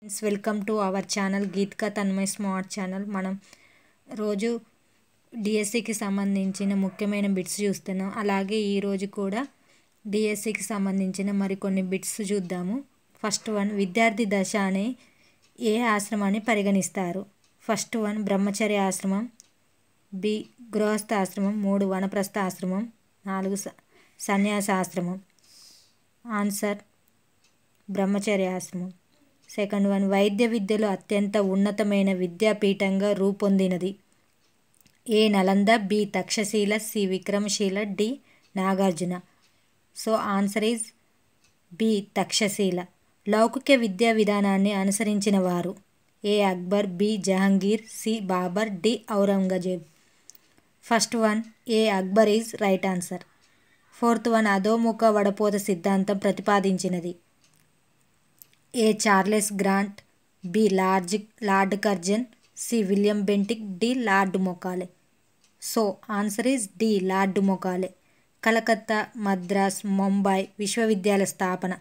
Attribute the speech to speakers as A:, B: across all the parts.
A: Welcome to our channel Geetika Tanmay smart channel. మనం రోజు డిఎస్సికి సంబంధించిన ముఖ్యమైన బిట్స్ చూస్తున్నాం. అలాగే ఈరోజు కూడా డిఎస్సికి సంబంధించిన మరికొన్ని బిట్స్ చూద్దాము. ఫస్ట్ వన్, విద్యార్థి దశ అనే ఏ ఆశ్రమాన్ని పరిగణిస్తారు? ఫస్ట్ వన్ బ్రహ్మచర్య ఆశ్రమం, బి గృహస్థ ఆశ్రమం, 3 వనప్రస్థ ఆశ్రమం, 4 సన్యాస ఆశ్రమం. ఆన్సర్ బ్రహ్మచర్య ఆశ్రమం. సెకండ్ వన్, వైద్య విద్యలో అత్యంత ఉన్నతమైన విద్యాపీఠంగా రూపొందినది? A Nalanda, B Takshashila, C Vikramashila, D Nagarjuna. So answer is B Takshashila. లౌకిక విద్యా విధానాన్ని అనుసరించిన వారు? A Akbar, B Jahangir, C Babur, D Aurangzeb. First one A Akbar is right answer. Fourth one, అధోముఖ వడపోత సిద్ధాంతం ప్రతిపాదించినది? A Charles Grant, B Lord Curzon, C William Bentinck, D Lord Macaulay. So answer is D Lord Macaulay. Calcutta, Madras, Mumbai విశ్వవిద్యాలయ స్థాపన?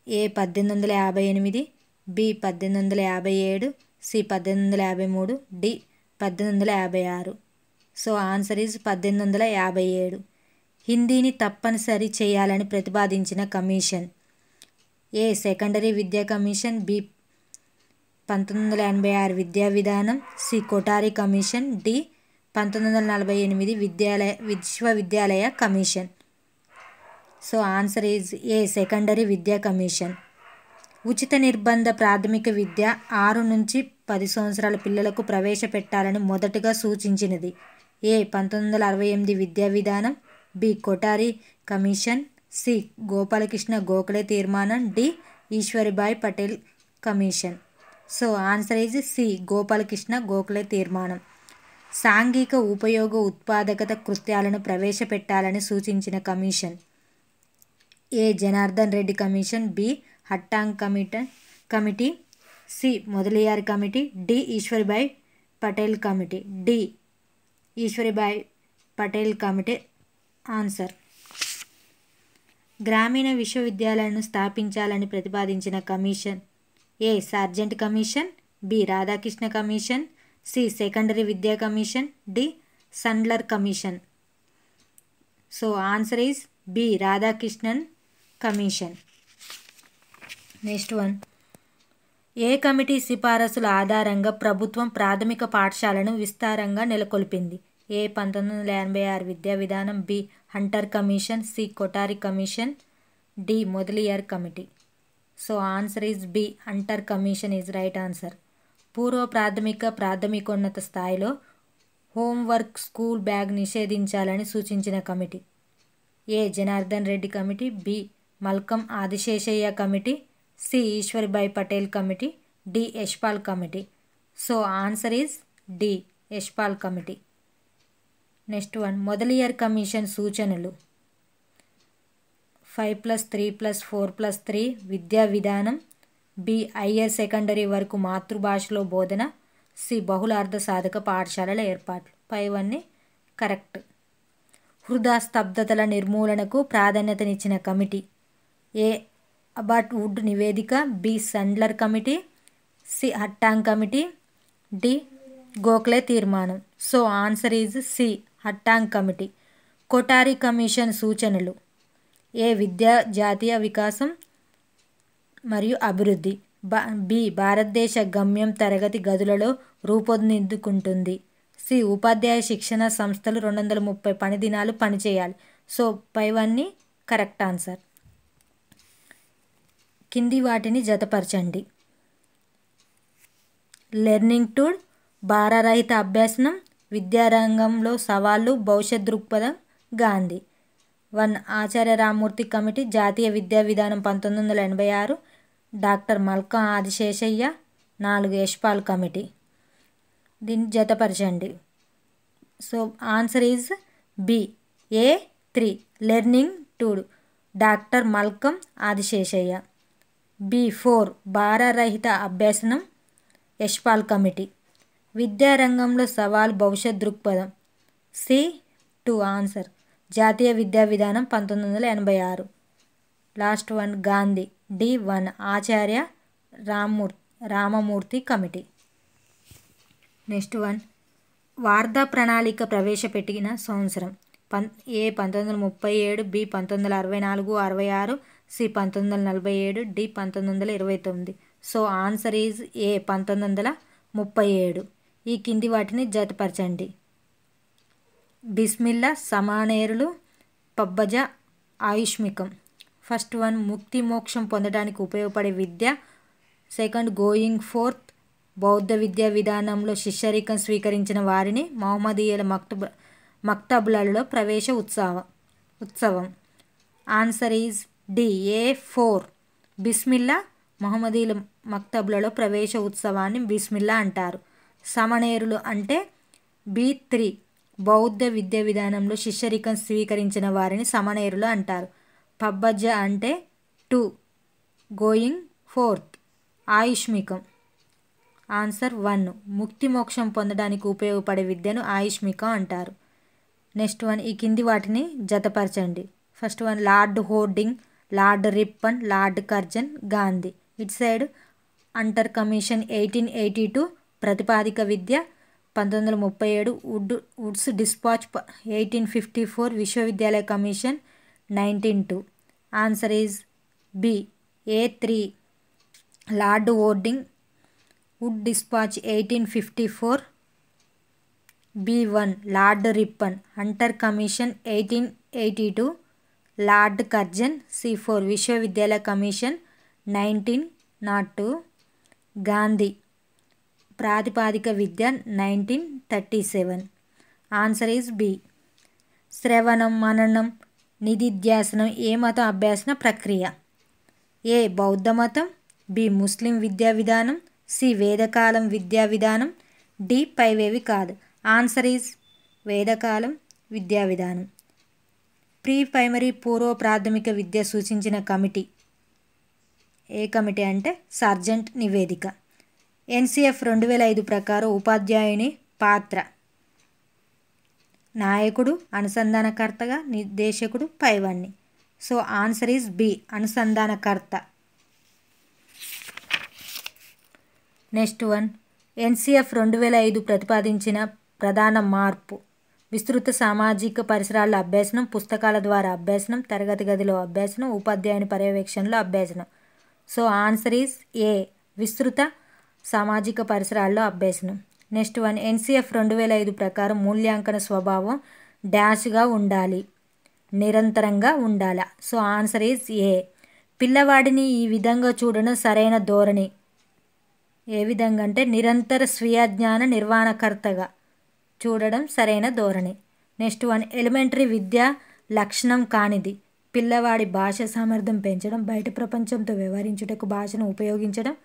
A: A 1858, B 1857, C 1853, D 1856. So answer is 1857. హిందీని తప్పనిసరి చేయాలని ప్రతిపాదించిన కమిషన్? ఏ సెకండరీ విద్యా కమిషన్, బి 1986 విద్యా విధానం, సి కొఠారి కమిషన్, డి 1948 విశ్వవిద్యాలయ commission. So answer is A secondary విద్యా కమిషన్. ఉచిత నిర్బంధ ప్రాథమిక విద్య 6 నుంచి 10 సంవత్సరాల పిల్లలకు ప్రవేశపెట్టాలని మొదటగా సూచించినది? ఏ 1968 విద్యా విధానం, B Kothari commission, C Gopalakrishna Gokhale తీర్మానం, D Eshwaribai Patel commission. So answer is C Gopalakrishna Gokhale తీర్మానం. సాంఘిక ఉపయోగ ఉత్పాదకత కృత్యాలను ప్రవేశపెట్టాలని సూచించిన commission? A Janardhan Reddy commission, B హట్టాంగ్ committee, C Mudaliar committee, D Eshwaribai Patel committee. D Eshwaribai Patel committee answer. గ్రామీణ విశ్వవిద్యాలయాలను స్థాపించాలని ప్రతిపాదించిన commission? A Sargent commission, B Radhakrishna commission, C secondary విద్యా commission, D Sadler commission. So answer is B Radhakrishnan commission. Next one, A committee సిఫారసుల ఆధారంగా ప్రభుత్వం ప్రాథమిక పాఠశాలను విస్తారంగా నెలకొల్పింది? ఏ 1986 విద్యా విధానం, B Hunter commission, C Kothari commission, D Mudaliar committee. So answer is B Hunter commission is right answer. పూర్వ ప్రాథమికోన్నత స్థాయిలో హోంవర్క్ స్కూల్ బ్యాగ్ నిషేధించాలని సూచించిన committee? A Janardhan Reddy committee, B Malcolm Adiseshiah committee, C Eswaribai Patel committee, D Yashpal committee. So answer is D Yashpal committee. Next one, Mudaliar commission సూచనలు? 5+3+4+3 విద్యా విధానం, be higher secondary వరకు మాతృభాషలో బోధన, సి బహుళార్థ సాధక పాఠశాలల ఏర్పాట్లు. పైవన్నీ కరెక్ట్. వృధా స్తబ్దతల నిర్మూలనకు ప్రాధాన్యతనిచ్చిన కమిటీ? ఏ అబాట్ వుడ్ నివేదిక, బి సండ్లర్ కమిటీ, సి హట్టాంగ్ కమిటీ, డి గోఖలే తీర్మానం. సో ఆన్సర్ ఈజ్ సి హట్టాంగ్ కమిటీ. కొఠారి కమిషన్ సూచనలు? ఏ విద్యా జాతీయ వికాసం మరియు అభివృద్ధి, బి భారతదేశ గమ్యం తరగతి గదులలో రూపొందించుకుంటుంది, సి ఉపాధ్యాయ శిక్షణ సంస్థలు 230 పని దినాలు పనిచేయాలి. సో పైవన్నీ కరెక్ట్ ఆన్సర్. కింది వాటిని జతపరచండి. లెర్నింగ్ టూల్, భారరహిత అభ్యసనం, విద్యారంగంలో సవాళ్ళు, భవిష్యత్ దృక్పథం, గాంధీ. 1 ఆచార్య రామ్మూర్తి కమిటీ, జాతీయ విద్యా విధానం 1986, డాక్టర్ మల్కం ఆదిశేషయ్య. 4 యశ్పాల్ కమిటీ. దీన్ని జతపరచండి. So answer is B A3 learning tool, doctor Malcolm Adiseshiah. B4 భారరహిత అభ్యసనం, యశ్పాల్ కమిటీ. విద్యారంగంలో సవాల్, భవిష్యత్ దృక్పథం, C2 ఆన్సర్, జాతీయ విద్యా విధానం 1986. Last one Gandhi, D1 Acharya Ramamurthy committee. Next one, Wardha ప్రణాళిక ప్రవేశపెట్టిన సంవత్సరం. A 1937, B 1964, 66, C 1947, D 1929. So answer is A 1937. ఈ కింది వాటిని జతపరచండి. బిస్మిల్లా, సమానేరులు, పబ్బజ, ఆయుష్మికం. ఫస్ట్ వన్, ముక్తి మోక్షం పొందడానికి ఉపయోగపడే విద్య. సెకండ్, గోయింగ్ ఫోర్త్, బౌద్ధ విద్యా విధానంలో శిష్యరికం స్వీకరించిన వారిని మహమ్మదీయుల మక్తబులలో ప్రవేశ ఉత్సవం. Answer is D A4. బిస్మిల్లా మహమ్మదీయుల మక్తబులలో ప్రవేశ ఉత్సవాన్ని బిస్మిల్లా అంటారు. సమనేరులు అంటే B3, బౌద్ధ విద్యా విధానంలో శిష్యరికం స్వీకరించిన వారిని సమనేరులు అంటారు. పబ్బజ అంటే 2, గోయింగ్ ఫోర్త్. ఆయుష్మికం ఆన్సర్ 1, ముక్తి మోక్షం పొందడానికి ఉపయోగపడే విద్యను ఆయుష్మికం అంటారు. నెక్స్ట్ వన్, ఈ కింది వాటిని జతపరచండి. First one, Lord Hardinge, Lord Ripon, Lord Curzon, Gandhi. ఇట్ సైడ్ అంటర్ కమిషన్ 1882, ప్రతిపాదిక విద్య 1937, వుడ్స్ డిస్పాచ్ 1854, విశ్వవిద్యాలయ commission 1902. Answer is B A3, Lord Hardinge, Wood dispatch 1854. B1, Lord Ripon, Hunter commission 1882, Lord Curzon. C4, విశ్వవిద్యాలయ కమిషన్ 1902. గాంధీ, ప్రాతిపాదిక విద్య 1937. Answer is B. శ్రవణం, మననం, నిధిధ్యాసనం ఏ మతం అభ్యాసన ప్రక్రియ? ఏ బౌద్ధ మతం, బి ముస్లిం విద్యా విధానం, సి వేదకాలం విద్యా విధానం, డి పైవేవి కాదు. ఆన్సర్ ఈజ్ వేదకాలం విద్యా విధానం. ప్రీ ప్రైమరీ పూర్వ ప్రాథమిక విద్య సూచించిన కమిటీ. ఏ కమిటీ అంటే సార్జెంట్ నివేదిక. NCF 2005 ప్రకారం ఉపాధ్యాయుని పాత్ర. నాయకుడు, అనుసంధానకర్తగా, నిర్దేశకుడు, పైవాణ్ణి. సో ఆన్సర్ ఈజ్ బి, అనుసంధానకర్త. నెక్స్ట్ వన్, NCF 2005 ప్రతిపాదించిన ప్రధాన మార్పు. విస్తృత సామాజిక పరిసరాల్లో అభ్యసనం, పుస్తకాల ద్వారా అభ్యసనం, తరగతి గదిలో అభ్యసనం, ఉపాధ్యాయుని పర్యవేక్షణలో అభ్యసనం. సో ఆన్సర్ ఈజ్ ఏ, విస్తృత సామాజిక పరిసరాల్లో అభ్యసనం. నెక్స్ట్ వన్, NCF 2005 ప్రకారం మూల్యాంకన స్వభావం డాష్గా ఉండాలి, నిరంతరంగా ఉండాలి. సో ఆన్సర్ ఈజ్ ఏ, పిల్లవాడిని ఈ విధంగా చూడడం సరైన ధోరణి. ఏ విధంగా అంటే నిరంతర స్వీయ జ్ఞాన నిర్వహణకర్తగా చూడడం సరైన ధోరణి. నెక్స్ట్ వన్, ఎలిమెంటరీ విద్య లక్షణం కానిది. పిల్లవాడి భాష సామర్థ్యం పెంచడం, బయట ప్రపంచంతో వ్యవహరించుటకు భాషను ఉపయోగించడం,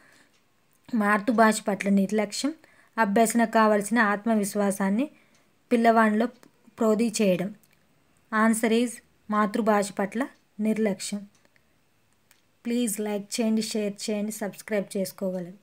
A: మాతృభాష పట్ల నిర్లక్ష్యం, అభ్యసన కావలసిన ఆత్మవిశ్వాసాన్ని పిల్లవాడిలో ప్రోధి చేయడం. ఆన్సర్ ఈజ్ మాతృభాష పట్ల నిర్లక్ష్యం. ప్లీజ్ లైక్ చేయండి, షేర్ చేయండి, సబ్స్క్రైబ్ చేసుకోగలరు.